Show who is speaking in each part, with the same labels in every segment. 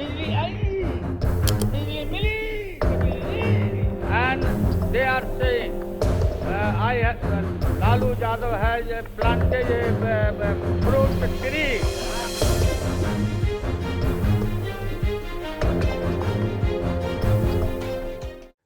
Speaker 1: बिजली आई, बिजली मिली, बिजली, and they are saying, Lalu Yadav है ये planted ये fruit tree.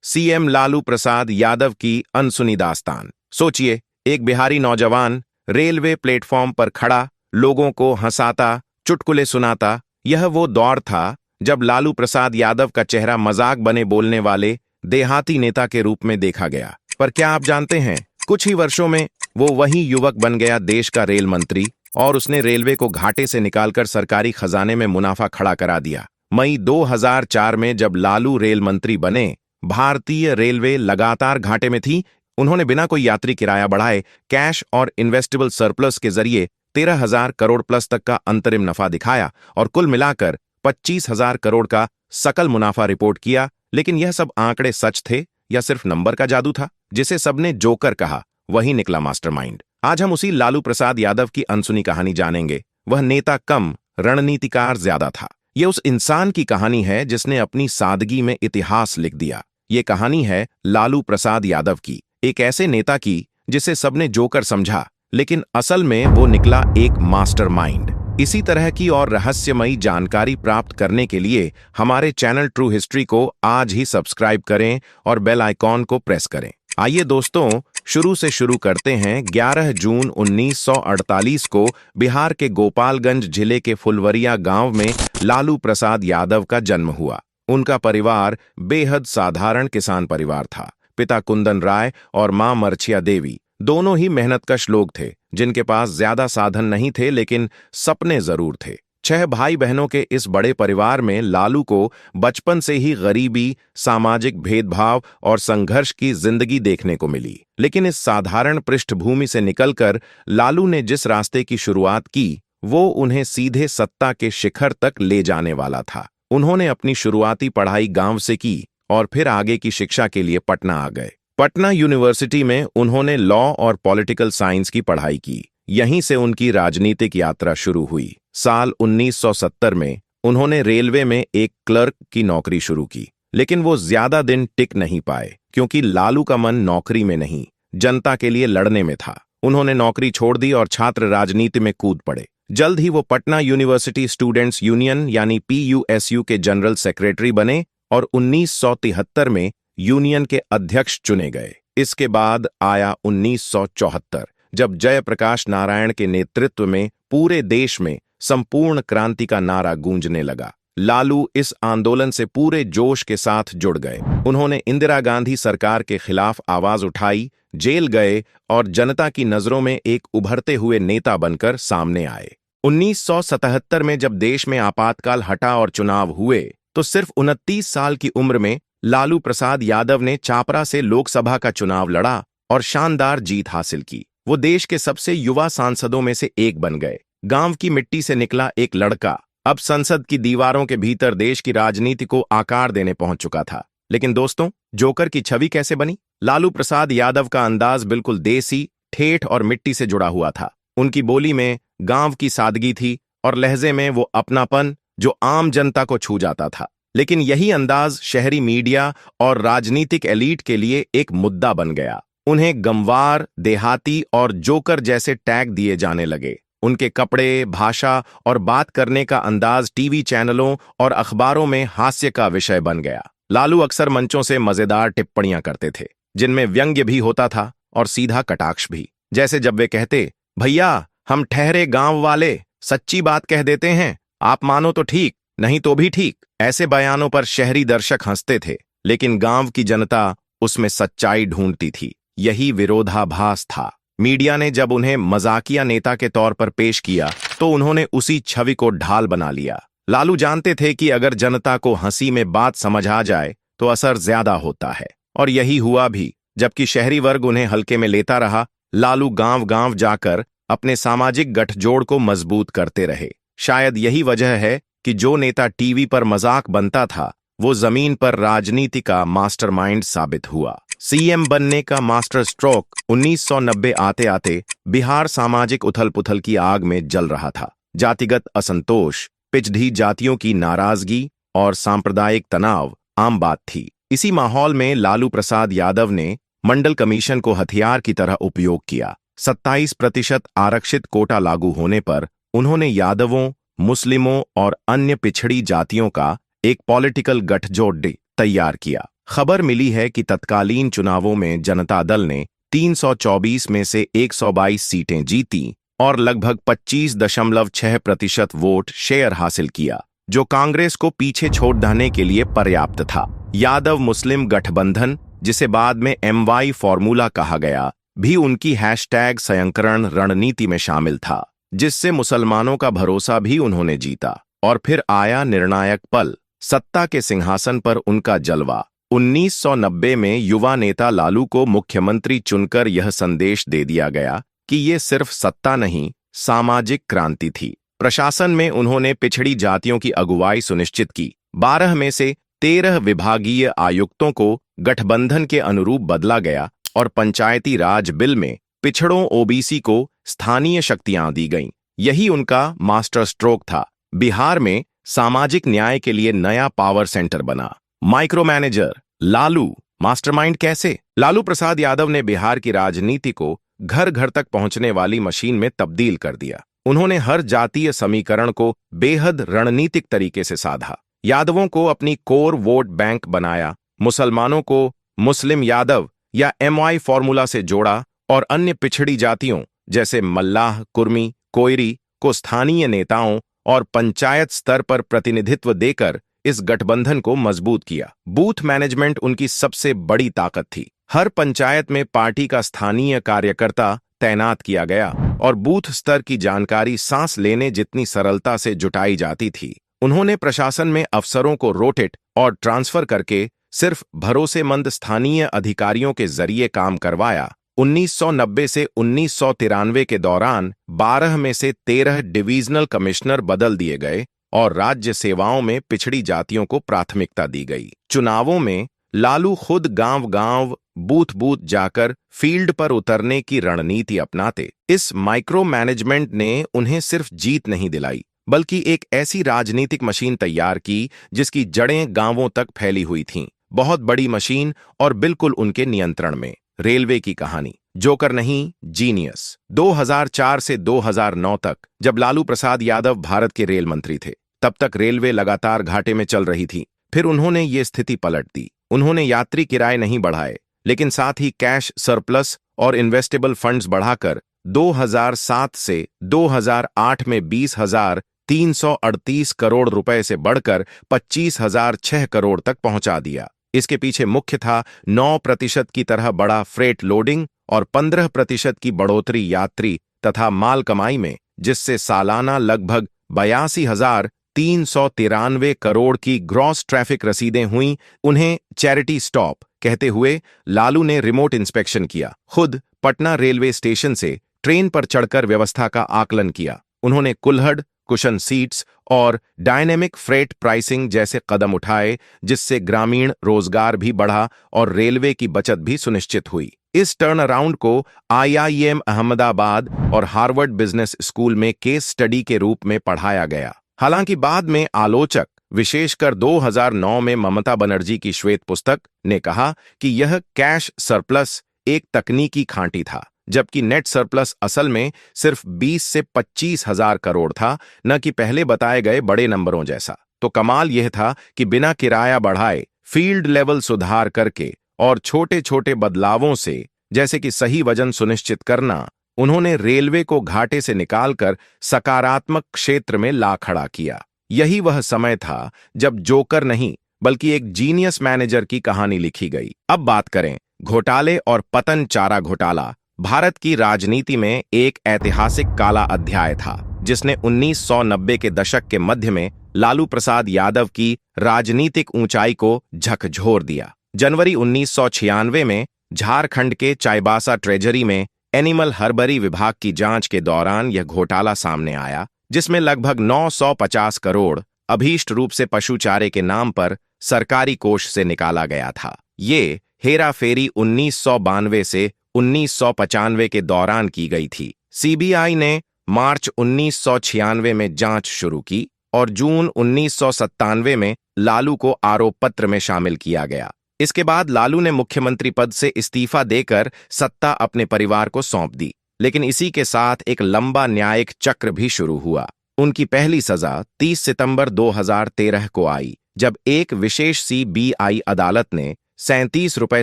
Speaker 2: CM Lalu Prasad Yadav की अनसुनी दास्तान। सोचिए, एक बिहारी नौजवान रेलवे प्लेटफॉर्म पर खड़ा लोगों को हंसाता, चुटकुले सुनाता। यह वो दौर था जब लालू प्रसाद यादव का चेहरा मजाक बने बोलने वाले देहाती नेता के रूप में देखा गया। पर क्या आप जानते हैं, कुछ ही वर्षों में वो वही युवक बन गया देश का रेल मंत्री, और उसने रेलवे को घाटे से निकालकर सरकारी खजाने में मुनाफा खड़ा करा दिया। मई 2004 में जब लालू रेल मंत्री बने, भारतीय रेलवे लगातार घाटे में थी। उन्होंने बिना कोई यात्री किराया बढ़ाए कैश और इन्वेस्टेबल सरप्लस के जरिए 13,000 करोड़ प्लस तक का अंतरिम नफा दिखाया और कुल मिलाकर 25,000 करोड़ का सकल मुनाफा रिपोर्ट किया। लेकिन यह सब आंकड़े सच थे या सिर्फ नंबर का जादू था? जिसे सबने जोकर कहा, वही निकला मास्टरमाइंड। आज हम उसी लालू प्रसाद यादव की अनसुनी कहानी जानेंगे। वह नेता कम, रणनीतिकार ज्यादा था। यह उस इंसान की कहानी है जिसने अपनी सादगी में इतिहास लिख दिया। ये कहानी है लालू प्रसाद यादव की, एक ऐसे नेता की जिसे सबने जोकर समझा, लेकिन असल में वो निकला एक मास्टरमाइंड। इसी तरह की और रहस्यमयी जानकारी प्राप्त करने के लिए हमारे चैनल ट्रू हिस्ट्री को आज ही सब्सक्राइब करें और बेल आइकॉन को प्रेस करें। आइए दोस्तों, शुरू से शुरू करते हैं। 11 जून 1948 को बिहार के गोपालगंज जिले के फुलवरिया गांव में लालू प्रसाद यादव का जन्म हुआ। उनका परिवार बेहद साधारण किसान परिवार था। पिता कुंदन राय और मां मर्छिया देवी दोनों ही मेहनतकश लोग थे, जिनके पास ज्यादा साधन नहीं थे, लेकिन सपने जरूर थे। 6 भाई बहनों के इस बड़े परिवार में लालू को बचपन से ही गरीबी, सामाजिक भेदभाव और संघर्ष की जिंदगी देखने को मिली। लेकिन इस साधारण पृष्ठभूमि से निकलकर लालू ने जिस रास्ते की शुरुआत की, वो उन्हें सीधे सत्ता के शिखर तक ले जाने वाला था। उन्होंने अपनी शुरुआती पढ़ाई गांव से की और फिर आगे की शिक्षा के लिए पटना आ गए। पटना यूनिवर्सिटी में उन्होंने लॉ और पॉलिटिकल साइंस की पढ़ाई की। यहीं से उनकी राजनीतिक यात्रा शुरू हुई। साल 1970 में उन्होंने रेलवे में एक क्लर्क की नौकरी शुरू की, लेकिन वो ज्यादा दिन टिक नहीं पाए, क्योंकि लालू का मन नौकरी में नहीं, जनता के लिए लड़ने में था। उन्होंने नौकरी छोड़ दी और छात्र राजनीति में कूद पड़े। जल्द ही वो पटना यूनिवर्सिटी स्टूडेंट्स यूनियन यानी PUSU के जनरल सेक्रेटरी बने और 1973 में यूनियन के अध्यक्ष चुने गए। इसके बाद आया 1974, जब जयप्रकाश नारायण के नेतृत्व में पूरे देश में संपूर्ण क्रांति का नारा गूंजने लगा। लालू इस आंदोलन से पूरे जोश के साथ जुड़ गए। उन्होंने इंदिरा गांधी सरकार के खिलाफ आवाज उठाई, जेल गए और जनता की नजरों में एक उभरते हुए नेता बनकर सामने आए। 1977 में जब देश में आपातकाल हटा और चुनाव हुए, तो सिर्फ 29 साल की उम्र में लालू प्रसाद यादव ने चापरा से लोकसभा का चुनाव लड़ा और शानदार जीत हासिल की। वो देश के सबसे युवा सांसदों में से एक बन गए। गांव की मिट्टी से निकला एक लड़का अब संसद की दीवारों के भीतर देश की राजनीति को आकार देने पहुंच चुका था। लेकिन दोस्तों, जोकर की छवि कैसे बनी? लालू प्रसाद यादव का अंदाज बिल्कुल देसी, ठेठ और मिट्टी से जुड़ा हुआ था। उनकी बोली में गांव की सादगी थी और लहजे में वो अपनापन जो आम जनता को छू जाता था। लेकिन यही अंदाज शहरी मीडिया और राजनीतिक एलीट के लिए एक मुद्दा बन गया। उन्हें गंवार, देहाती और जोकर जैसे टैग दिए जाने लगे। उनके कपड़े, भाषा और बात करने का अंदाज टीवी चैनलों और अखबारों में हास्य का विषय बन गया। लालू अक्सर मंचों से मजेदार टिप्पणियां करते थे, जिनमें व्यंग्य भी होता था और सीधा कटाक्ष भी। जैसे जब वे कहते, भैया हम ठहरे गांव वाले, सच्ची बात कह देते हैं, आप मानो तो ठीक, नहीं तो भी ठीक। ऐसे बयानों पर शहरी दर्शक हंसते थे, लेकिन गांव की जनता उसमें सच्चाई ढूंढती थी। यही विरोधाभास था। मीडिया ने जब उन्हें मजाकिया नेता के तौर पर पेश किया, तो उन्होंने उसी छवि को ढाल बना लिया। लालू जानते थे कि अगर जनता को हंसी में बात समझ आ जाए तो असर ज्यादा होता है, और यही हुआ भी। जबकि शहरी वर्ग उन्हें हल्के में लेता रहा, लालू गांव गांव जाकर अपने सामाजिक गठजोड़ को मजबूत करते रहे। शायद यही वजह है कि जो नेता टीवी पर मजाक बनता था, वो जमीन पर राजनीति का मास्टरमाइंड साबित हुआ। सीएम बनने का मास्टर स्ट्रोक 1990 आते आते बिहार सामाजिक उथल पुथल की आग में जल रहा था। जातिगत असंतोष, पिछड़ी जातियों की नाराजगी और सांप्रदायिक तनाव आम बात थी। इसी माहौल में लालू प्रसाद यादव ने मंडल कमीशन को हथियार की तरह उपयोग किया। 27% आरक्षित कोटा लागू होने पर उन्होंने यादवों, मुस्लिमों और अन्य पिछड़ी जातियों का एक पॉलिटिकल गठजोड़ तैयार किया। खबर मिली है कि तत्कालीन चुनावों में जनता दल ने 324 में से 122 सीटें जीती और लगभग 25.6% वोट शेयर हासिल किया, जो कांग्रेस को पीछे छोड़ देने के लिए पर्याप्त था। यादव मुस्लिम गठबंधन, जिसे बाद में MY फॉर्मूला कहा गया, भी उनकी #संकरण रणनीति में शामिल था, जिससे मुसलमानों का भरोसा भी उन्होंने जीता। और फिर आया निर्णायक पल, सत्ता के सिंहासन पर उनका जलवा। 1990 में युवा नेता लालू को मुख्यमंत्री चुनकर यह संदेश दे दिया गया कि ये सिर्फ सत्ता नहीं, सामाजिक क्रांति थी। प्रशासन में उन्होंने पिछड़ी जातियों की अगुवाई सुनिश्चित की। 12 में से 13 विभागीय आयुक्तों को गठबंधन के अनुरूप बदला गया और पंचायती राज बिल में पिछड़ों OBC को स्थानीय शक्तियां दी गईं। यही उनका मास्टर स्ट्रोक था। बिहार में सामाजिक न्याय के लिए नया पावर सेंटर बना। माइक्रो मैनेजर लालू मास्टरमाइंड कैसे? लालू प्रसाद यादव ने बिहार की राजनीति को घर घर तक पहुंचने वाली मशीन में तब्दील कर दिया। उन्होंने हर जातीय समीकरण को बेहद रणनीतिक तरीके से साधा। यादवों को अपनी कोर वोट बैंक बनाया, मुसलमानों को मुस्लिम यादव या MY फॉर्मूला से जोड़ा और अन्य पिछड़ी जातियों जैसे मल्लाह, कुर्मी, कोयरी को स्थानीय नेताओं और पंचायत स्तर पर प्रतिनिधित्व देकर इस गठबंधन को मजबूत किया। बूथ मैनेजमेंट उनकी सबसे बड़ी ताकत थी। हर पंचायत में पार्टी का स्थानीय कार्यकर्ता तैनात किया गया और बूथ स्तर की जानकारी सांस लेने जितनी सरलता से जुटाई जाती थी। उन्होंने प्रशासन में अफसरों को रोटेट और ट्रांसफर करके सिर्फ भरोसेमंद स्थानीय अधिकारियों के जरिए काम करवाया। 1990 से 1993 के दौरान 12 में से 13 डिवीजनल कमिश्नर बदल दिए गए और राज्य सेवाओं में पिछड़ी जातियों को प्राथमिकता दी गई। चुनावों में लालू खुद गांव-गांव, बूथ-बूथ जाकर फील्ड पर उतरने की रणनीति अपनाते। इस माइक्रो मैनेजमेंट ने उन्हें सिर्फ जीत नहीं दिलाई, बल्कि एक ऐसी राजनीतिक मशीन तैयार की जिसकी जड़ें गांवों तक फैली हुई थीं। बहुत बड़ी मशीन और बिल्कुल उनके नियंत्रण में। रेलवे की कहानी, जोकर नहीं, जीनियस। 2004 से 2009 तक जब लालू प्रसाद यादव भारत के रेल मंत्री थे, तब तक रेलवे लगातार घाटे में चल रही थी। फिर उन्होंने ये स्थिति पलट दी। उन्होंने यात्री किराए नहीं बढ़ाए, लेकिन साथ ही कैश सरप्लस और इन्वेस्टेबल फंड्स बढ़ाकर 2007 से 2008 में 20,338 करोड़ रुपए से बढ़कर 25,006 करोड़ तक पहुंचा दिया। इसके पीछे मुख्य था 9% की तरह बड़ा फ्रेट लोडिंग और 15% की बढ़ोतरी यात्री तथा माल कमाई में, जिससे सालाना लगभग 82,393 करोड़ की ग्रॉस ट्रैफिक रसीदें हुईं। उन्हें चैरिटी स्टॉप कहते हुए लालू ने रिमोट इंस्पेक्शन किया। खुद पटना रेलवे स्टेशन से ट्रेन पर चढ़कर व्यवस्था का आकलन किया। उन्होंने कुल्हड़, कुशन सीट्स और डायनेमिक फ्रेट प्राइसिंग जैसे कदम उठाए, जिससे ग्रामीण रोजगार भी बढ़ा और रेलवे की बचत भी सुनिश्चित हुई। इस टर्न अराउंड को IIM अहमदाबाद और हार्वर्ड बिजनेस स्कूल में केस स्टडी के रूप में पढ़ाया गया। हालांकि बाद में आलोचक, विशेषकर 2009 में ममता बनर्जी की श्वेत पुस्तक ने कहा कि यह कैश सरप्लस एक तकनीकी खांटी था, जबकि नेट सरप्लस असल में सिर्फ 20 से 25 हजार करोड़ था, न कि पहले बताए गए बड़े नंबरों जैसा। तो कमाल यह था कि बिना किराया बढ़ाए, फील्ड लेवल सुधार करके और छोटे छोटे बदलावों से, जैसे कि सही वजन सुनिश्चित करना, उन्होंने रेलवे को घाटे से निकालकर सकारात्मक क्षेत्र में ला खड़ा किया। यही वह समय था जब जोकर नहीं बल्कि एक जीनियस मैनेजर की कहानी लिखी गई। अब बात करें घोटाले और पतन। चारा घोटाला भारत की राजनीति में एक ऐतिहासिक काला अध्याय था, जिसने 1990 के दशक के मध्य में लालू प्रसाद यादव की राजनीतिक ऊंचाई को झकझोर दिया। जनवरी 1996 में झारखंड के चाईबासा ट्रेजरी में एनिमल हर्बरी विभाग की जांच के दौरान यह घोटाला सामने आया, जिसमें लगभग 950 करोड़ अभीष्ट रूप से पशु चारे के नाम पर सरकारी कोष से निकाला गया था। ये हेराफेरी 1992 से 1995 के दौरान की गई थी। CBI ने मार्च 1996 में जांच शुरू की और जून 1997 में लालू को आरोप पत्र में शामिल किया गया। इसके बाद लालू ने मुख्यमंत्री पद से इस्तीफा देकर सत्ता अपने परिवार को सौंप दी। लेकिन इसी के साथ एक लंबा न्यायिक चक्र भी शुरू हुआ। उनकी पहली सजा 30 सितंबर 2013 को आई, जब एक विशेष सीबीआई अदालत ने 37 रुपये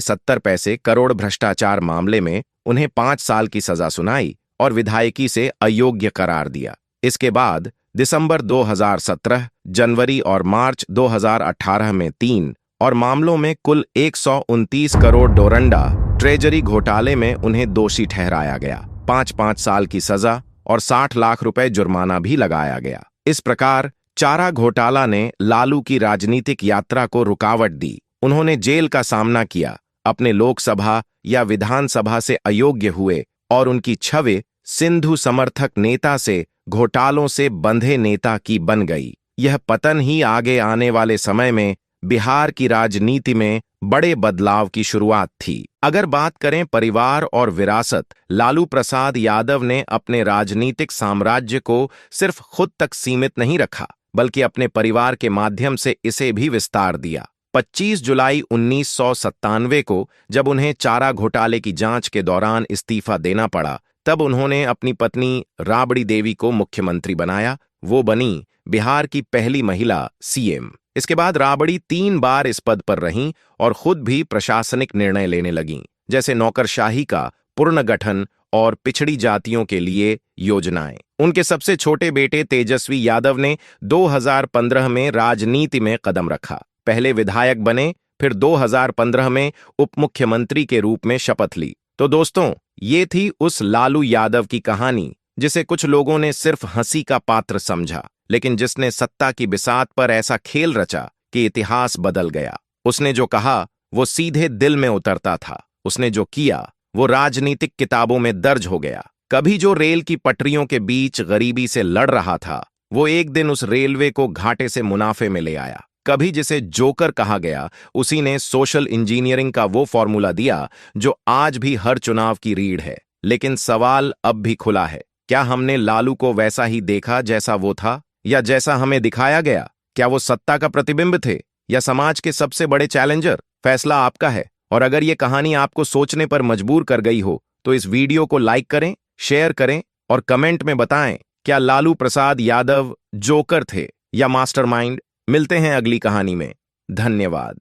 Speaker 2: 70 पैसे करोड़ भ्रष्टाचार मामले में उन्हें 5 साल की सजा सुनाई और विधायकी से अयोग्य करार दिया। इसके बाद दिसंबर 2017, जनवरी और मार्च 2018 में 3 और मामलों में कुल 129 करोड़ डोरंडा ट्रेजरी घोटाले में उन्हें दोषी ठहराया गया। 5-5 साल की सजा और 60 लाख रुपए जुर्माना भी लगाया गया। इस प्रकार चारा घोटाला ने लालू की राजनीतिक यात्रा को रुकावट दी। उन्होंने जेल का सामना किया, अपने लोकसभा या विधानसभा से अयोग्य हुए और उनकी छवि सिंधु समर्थक नेता से घोटालों से बंधे नेता की बन गई। यह पतन ही आगे आने वाले समय में बिहार की राजनीति में बड़े बदलाव की शुरुआत थी। अगर बात करें परिवार और विरासत, लालू प्रसाद यादव ने अपने राजनीतिक साम्राज्य को सिर्फ खुद तक सीमित नहीं रखा, बल्कि अपने परिवार के माध्यम से इसे भी विस्तार दिया। 25 जुलाई 1997 को जब उन्हें चारा घोटाले की जांच के दौरान इस्तीफा देना पड़ा, तब उन्होंने अपनी पत्नी राबड़ी देवी को मुख्यमंत्री बनाया। वो बनी बिहार की पहली महिला सीएम। इसके बाद राबड़ी 3 बार इस पद पर रहीं और खुद भी प्रशासनिक निर्णय लेने लगीं, जैसे नौकरशाही का पुनर्गठन और पिछड़ी जातियों के लिए योजनाएं। उनके सबसे छोटे बेटे तेजस्वी यादव ने 2015 में राजनीति में कदम रखा। पहले विधायक बने, फिर 2015 में उप मुख्यमंत्री के रूप में शपथ ली। तो दोस्तों, ये थी उस लालू यादव की कहानी जिसे कुछ लोगों ने सिर्फ हंसी का पात्र समझा, लेकिन जिसने सत्ता की बिसात पर ऐसा खेल रचा कि इतिहास बदल गया। उसने जो कहा वो सीधे दिल में उतरता था। उसने जो किया वो राजनीतिक किताबों में दर्ज हो गया। कभी जो रेल की पटरियों के बीच गरीबी से लड़ रहा था, वो एक दिन उस रेलवे को घाटे से मुनाफे में ले आया। कभी जिसे जोकर कहा गया, उसी ने सोशल इंजीनियरिंग का वो फॉर्मूला दिया जो आज भी हर चुनाव की रीढ़ है। लेकिन सवाल अब भी खुला है, क्या हमने लालू को वैसा ही देखा जैसा वो था, या जैसा हमें दिखाया गया? क्या वो सत्ता का प्रतिबिंब थे या समाज के सबसे बड़े चैलेंजर? फैसला आपका है। और अगर ये कहानी आपको सोचने पर मजबूर कर गई हो, तो इस वीडियो को लाइक करें, शेयर करें और कमेंट में बताएं, क्या लालू प्रसाद यादव जोकर थे या मास्टरमाइंड? मिलते हैं अगली कहानी में। धन्यवाद।